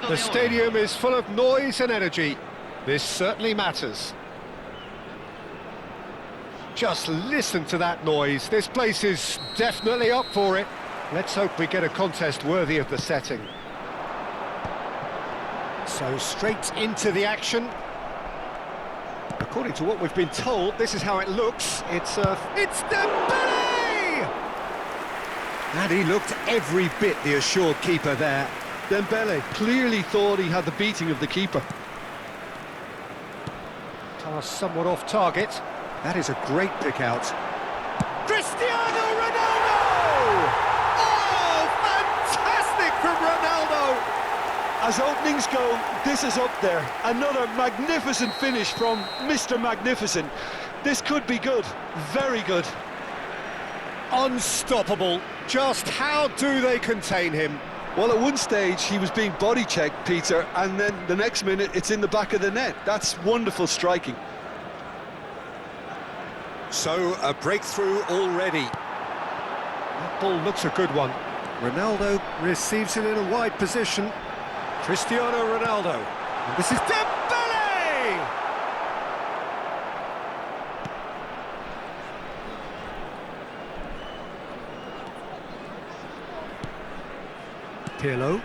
The stadium is full of noise and energy. This certainly matters. Just listen to that noise. This place is definitely up for it. Let's hope we get a contest worthy of the setting. So straight into the action. According to what we've been told, this is how it looks. It's Dembele! And he looked every bit the assured keeper there. Dembele clearly thought he had the beating of the keeper. Pass somewhat off target. That is a great pick out. Cristiano Ronaldo! Oh, fantastic from Ronaldo! As openings go, this is up there. Another magnificent finish from Mr. Magnificent. This could be good, very good. Unstoppable. Just how do they contain him? Well, at one stage he was being body checked, Peter, and then the next minute it's in the back of the net. That's wonderful striking. So, a breakthrough already. That ball looks a good one. Ronaldo receives it in a wide position. Cristiano Ronaldo. And this is Dembele! Pirlo.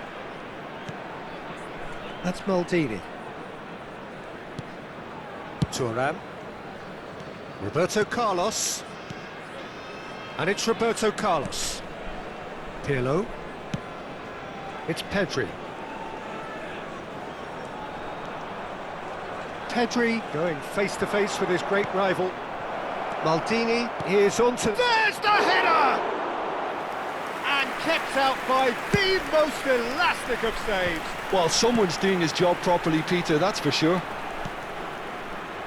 That's Maldini. Thuram. Roberto Carlos. And it's Roberto Carlos. Pirlo. It's Pedri. Pedri going face-to-face with his great rival. Maldini is on to... There's the header! And kept out by the most elastic of saves. Well, someone's doing his job properly, Peter, that's for sure.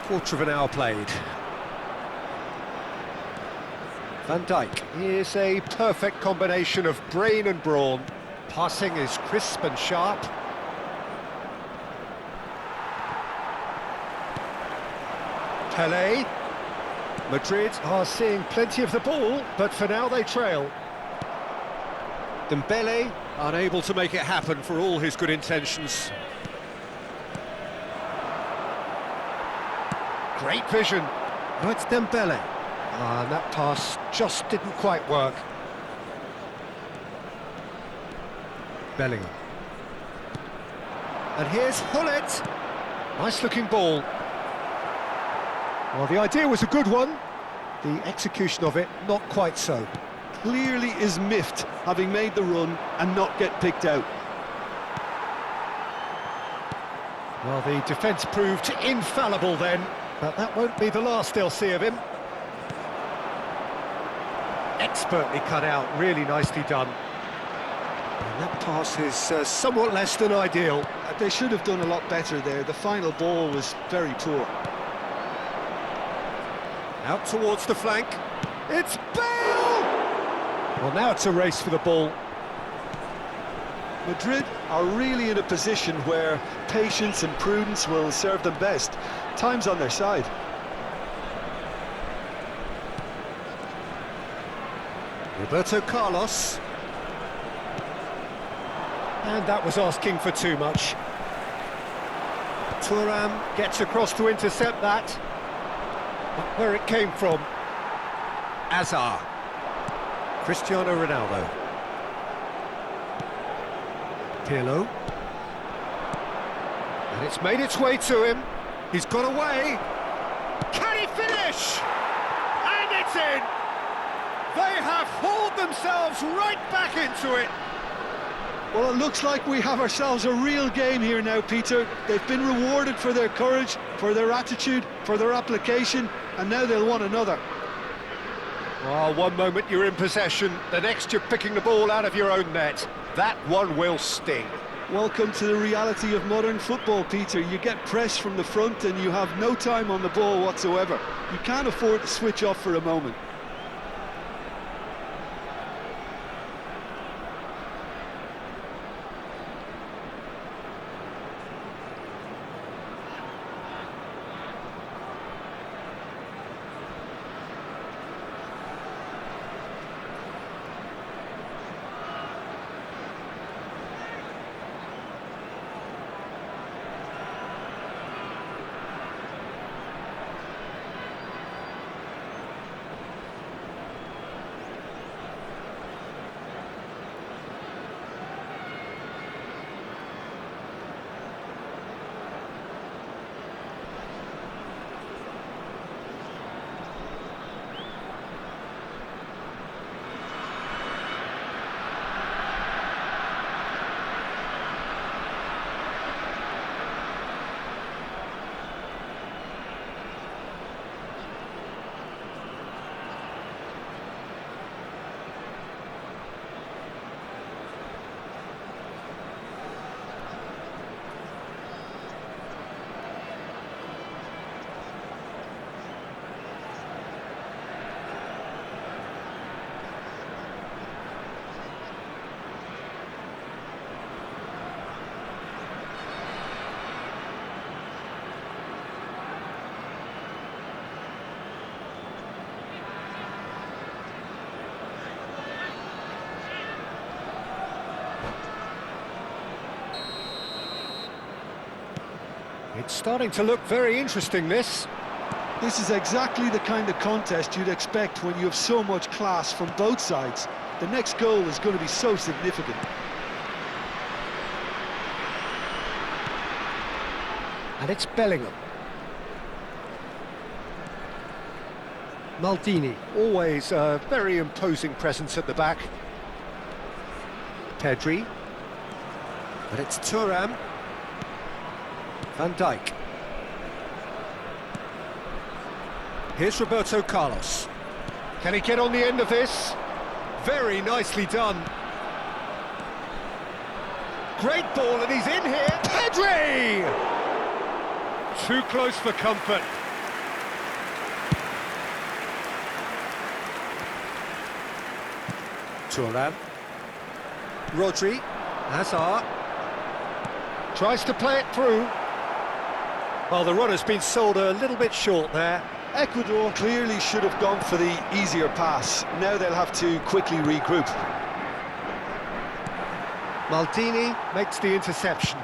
Quarter of an hour played. Van Dijk. Here's a perfect combination of brain and brawn. Passing is crisp and sharp. Pelé. Madrid are seeing plenty of the ball, but for now they trail. Dembele unable to make it happen for all his good intentions. Great vision. Oh, it's Dembele. And that pass just didn't quite work. Bellingham. And here's Hullet. Nice looking ball. Well, the idea was a good one. The execution of it, not quite so. Clearly is miffed, having made the run and not get picked out. Well, the defence proved infallible then, but that won't be the last they'll see of him. Expertly cut out, really nicely done. And that pass is somewhat less than ideal. They should have done a lot better there. The final ball was very poor. Out towards the flank. It's Bale! Well, now it's a race for the ball. Madrid are really in a position where patience and prudence will serve them best. Time's on their side. Roberto Carlos. And that was asking for too much. Thuram gets across to intercept that. But where it came from. Hazard. Cristiano Ronaldo. Pirlo. And it's made its way to him. He's got away. Can he finish? And it's in! They have hauled themselves right back into it. Well, it looks like we have ourselves a real game here now, Peter. They've been rewarded for their courage, for their attitude, for their application, and now they'll want another. Well, one moment you're in possession, the next you're picking the ball out of your own net. That one will sting. Welcome to the reality of modern football, Peter. You get pressed from the front and you have no time on the ball whatsoever. You can't afford to switch off for a moment. It's starting to look very interesting, this. This is exactly the kind of contest you'd expect when you have so much class from both sides. The next goal is going to be so significant. And it's Bellingham. Maldini, always a very imposing presence at the back. Pedri. And it's Thuram. Van Dijk. Here's Roberto Carlos. Can he get on the end of this? Very nicely done. Great ball, and he's in here. Pedri! Too close for comfort. Thuram. Rodri. Hazard. Tries to play it through. Well, the runner's been sold a little bit short there. Ecuador clearly should have gone for the easier pass. Now they'll have to quickly regroup. Maldini makes the interception.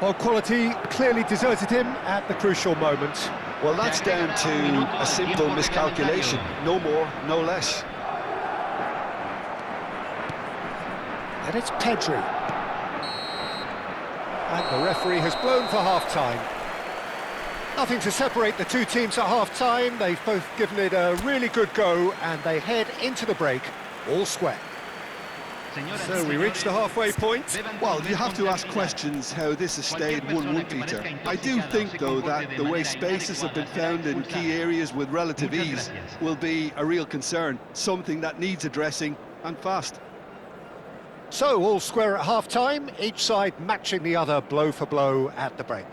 Well, quality clearly deserted him at the crucial moment. Well, that's down to a simple miscalculation. No more, no less. And it's Pedri. And the referee has blown for half-time. Nothing to separate the two teams at half-time. They've both given it a really good go, and they head into the break all square. So we reach the halfway point. Well, you have to ask questions how this has stayed 1-1, Peter. I do think, though, that the way spaces have been found in key areas with relative ease will be a real concern, something that needs addressing, and fast. So all square at half-time, each side matching the other blow for blow at the break.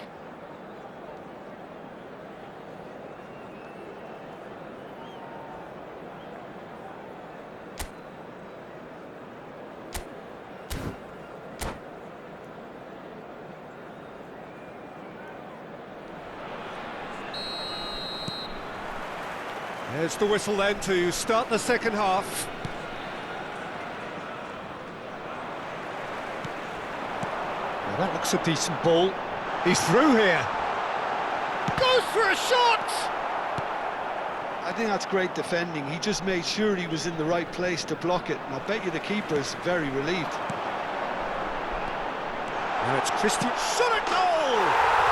There's the whistle then to start the second half. Well, that looks a decent ball. He's through here. Goes for a shot! I think that's great defending. He just made sure he was in the right place to block it. And I bet you the keeper's very relieved. Now it's Christian. Shot at goal!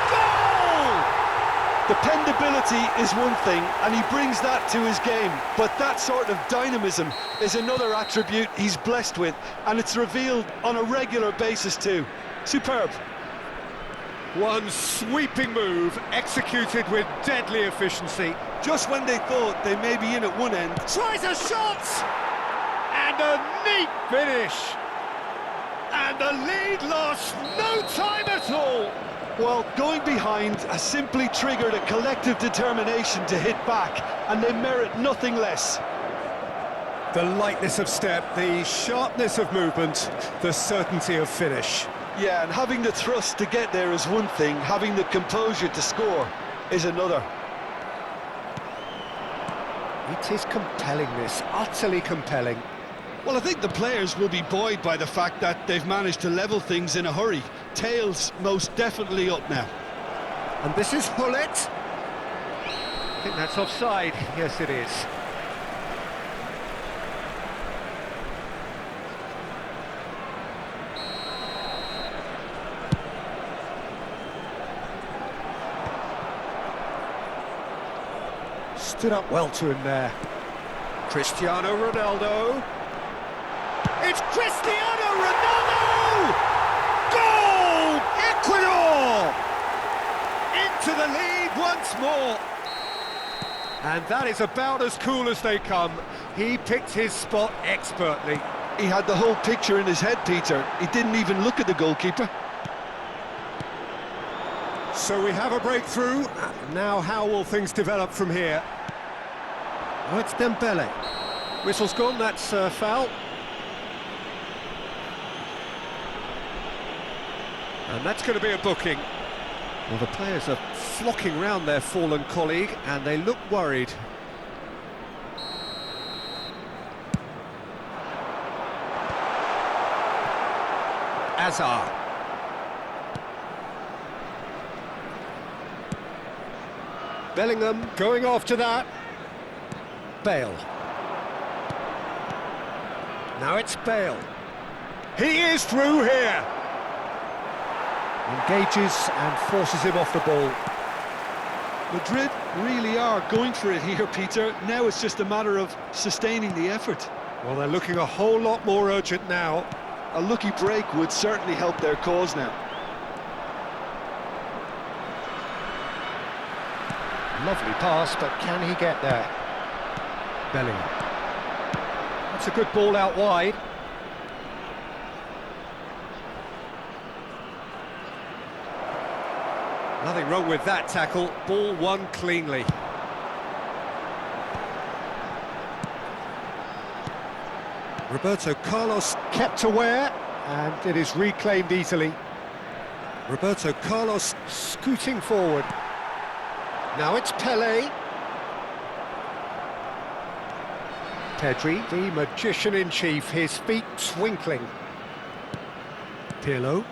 Goal! Dependability is one thing, and he brings that to his game, but that sort of dynamism is another attribute he's blessed with, and it's revealed on a regular basis too. Superb. One sweeping move, executed with deadly efficiency. Just when they thought they may be in at one end. Tries a shot! And a neat finish! And the lead lost no time at all! Well, going behind has simply triggered a collective determination to hit back, and they merit nothing less. The lightness of step, the sharpness of movement, the certainty of finish. Yeah, and having the thrust to get there is one thing, having the composure to score is another. It is compelling, this, utterly compelling. Well, I think the players will be buoyed by the fact that they've managed to level things in a hurry. Tails most definitely up now. And this is Hullet. I think that's offside. Yes, it is. Stood up well to him there. Cristiano Ronaldo. It's Cristiano Ronaldo! Goal! Ecuador! Into the lead once more. And that is about as cool as they come. He picked his spot expertly. He had the whole picture in his head, Peter. He didn't even look at the goalkeeper. So we have a breakthrough. Now how will things develop from here? Oh, it's Dembele. Whistle's gone, that's foul. And that's going to be a booking. Well, the players are flocking round their fallen colleague, and they look worried. Hazard. Bellingham going after that. Bale. Now it's Bale. He is through here. Engages and forces him off the ball. Madrid really are going for it here, Peter. Now it's just a matter of sustaining the effort. Well, they're looking a whole lot more urgent now. A lucky break would certainly help their cause now. Lovely pass, but can he get there? Bellingham. That's a good ball out wide. Nothing wrong with that tackle. Ball won cleanly. Roberto Carlos kept aware, and it is reclaimed easily. Roberto Carlos scooting forward. Now it's Pelé. Pedri, the magician-in-chief, his feet twinkling. Pirlo.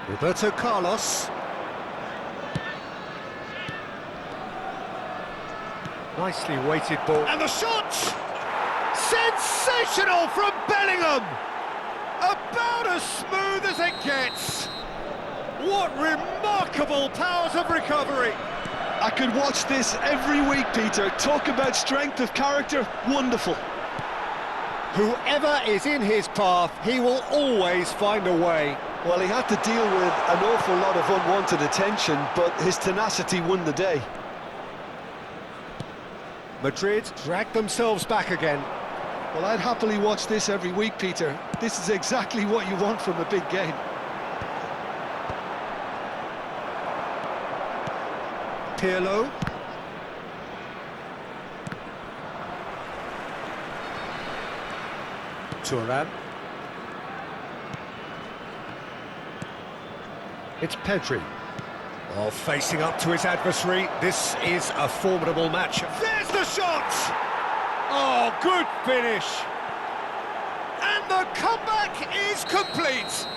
Roberto Carlos. Nicely weighted ball. And the shot! Sensational from Bellingham! About as smooth as it gets. What remarkable powers of recovery! I could watch this every week, Peter. Talk about strength of character, wonderful. Whoever is in his path, he will always find a way. Well, he had to deal with an awful lot of unwanted attention, but his tenacity won the day. Madrid dragged themselves back again. Well, I'd happily watch this every week, Peter. This is exactly what you want from a big game. Pirlo. Thuram. It's Pedri. Oh, facing up to his adversary. This is a formidable match. There's the shot! Oh, good finish. And the comeback is complete.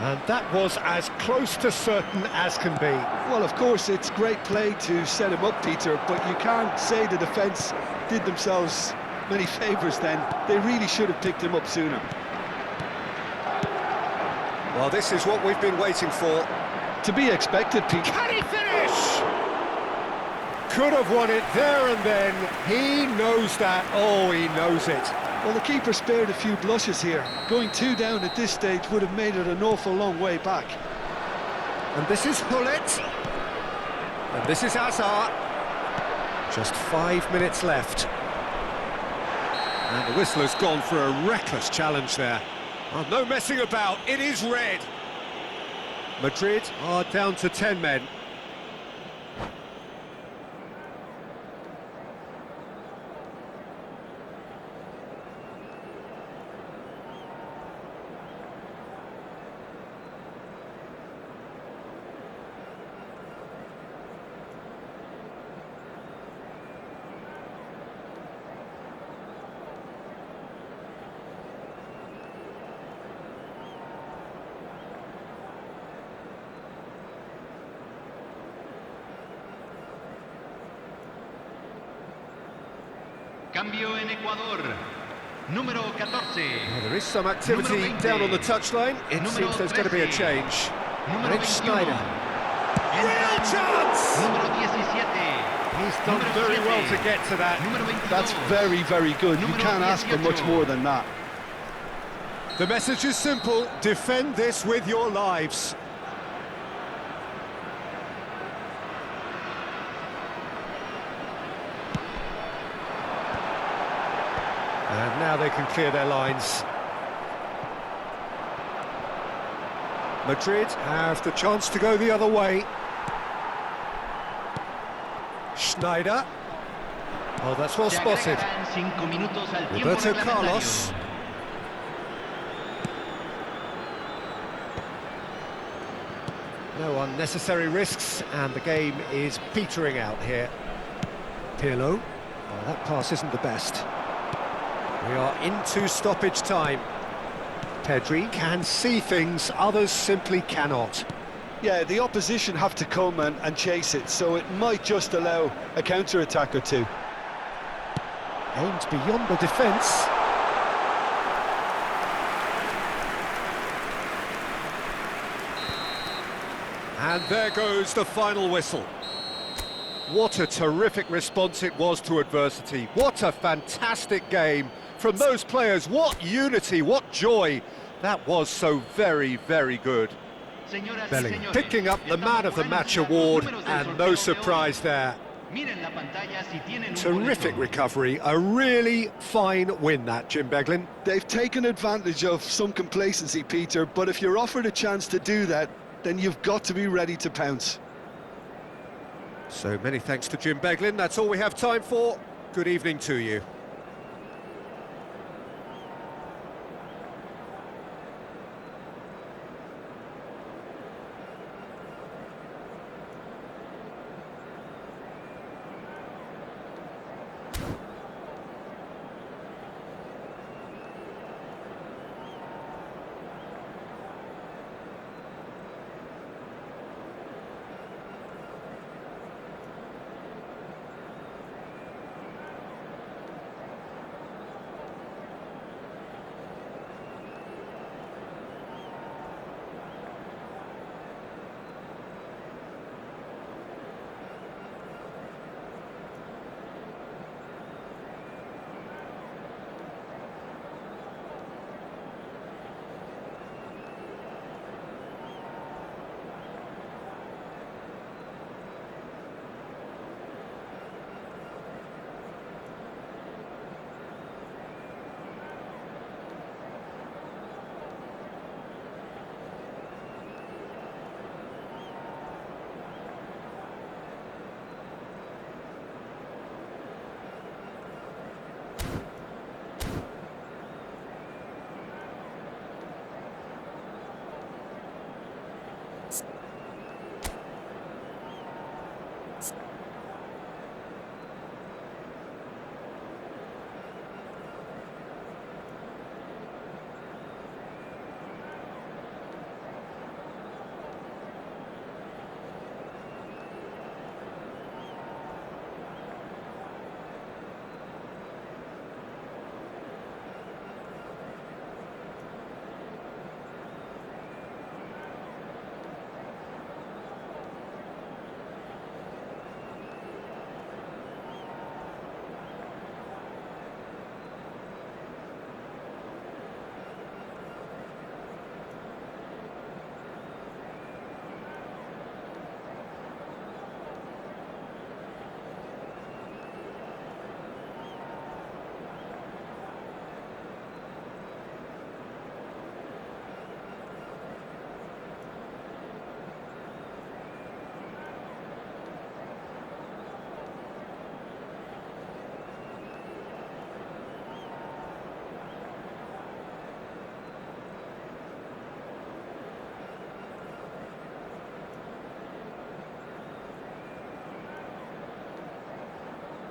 And that was as close to certain as can be. Well, of course, it's great play to set him up, Peter, but you can't say the defence did themselves many favours then. They really should have picked him up sooner. Well, this is what we've been waiting for. To be expected, Peter. Can he finish? Could have won it there and then. He knows that. Oh, he knows it. Well, the keeper spared a few blushes here. Going 2 down at this stage would have made it an awful long way back. And this is Hullet. And this is Hazard. Just 5 minutes left. And the whistle has gone for a reckless challenge there. Oh, no messing about, it is red. Madrid are down to 10 men. Cambio en Ecuador. Número 14. Well, there is some activity down on the touchline. It seems there's going to be a change. And it's Sneijder. Real chance! Número 17. He's done very well to get to that. That's very, very good. You can't ask for much more than that. The message is simple: defend this with your lives. And now they can clear their lines. Madrid have the chance to go the other way. Sneijder. Oh, that's well spotted. Roberto Carlos. No unnecessary risks, and the game is petering out here. Pirlo. Oh, that pass isn't the best. We are into stoppage time. Pedri can see things others simply cannot. Yeah, the opposition have to come and chase it, so it might just allow a counter-attack or two. Aimed beyond the defence. And there goes the final whistle. What a terrific response it was to adversity. What a fantastic game from those players. What unity, what joy. That was so very, very good. Bellingham picking up the Man of the Match award, and no surprise there. Terrific recovery, a really fine win that, Jim Beglin. They've taken advantage of some complacency, Peter, but if you're offered a chance to do that, then you've got to be ready to pounce. So many thanks to Jim Beglin. That's all we have time for. Good evening to you.